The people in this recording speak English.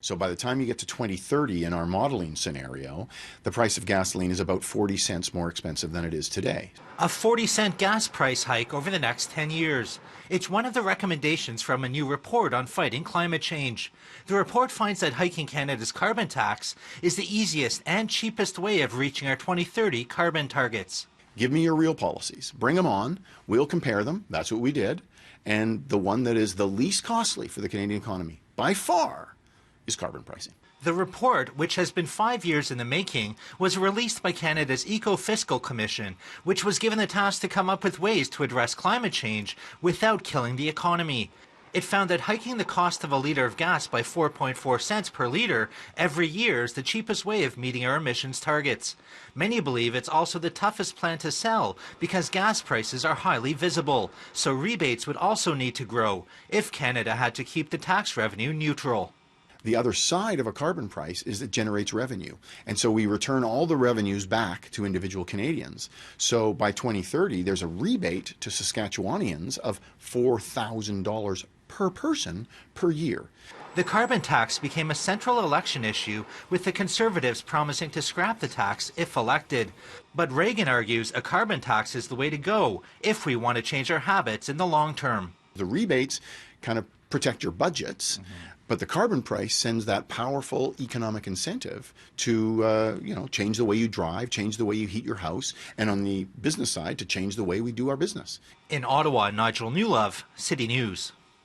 So by the time you get to 2030 in our modeling scenario, the price of gasoline is about 40 cents more expensive than it is today. A 40-cent gas price hike over the next 10 years. It's one of the recommendations from a new report on fighting climate change. The report finds that hiking Canada's carbon tax is the easiest and cheapest way of reaching our 2030 carbon targets. Give me your real policies. Bring them on. We'll compare them. That's what we did. And the one that is the least costly for the Canadian economy, by far, is carbon pricing. The report, which has been 5 years in the making, was released by Canada's Eco-Fiscal Commission, which was given the task to come up with ways to address climate change without killing the economy. It found that hiking the cost of a litre of gas by 4.4 cents per litre every year is the cheapest way of meeting our emissions targets. Many believe it's also the toughest plan to sell because gas prices are highly visible, so rebates would also need to grow if Canada had to keep the tax revenue neutral. The other side of a carbon price is it generates revenue. And so we return all the revenues back to individual Canadians. So by 2030, there's a rebate to Saskatchewanians of $4,000 per person per year. The carbon tax became a central election issue, with the Conservatives promising to scrap the tax if elected. But Reagan argues a carbon tax is the way to go if we want to change our habits in the long term. The rebates kind of protect your budgets. But the carbon price sends that powerful economic incentive to, change the way you drive, change the way you heat your house, and on the business side, to change the way we do our business. In Ottawa, Nigel Newlove, City News.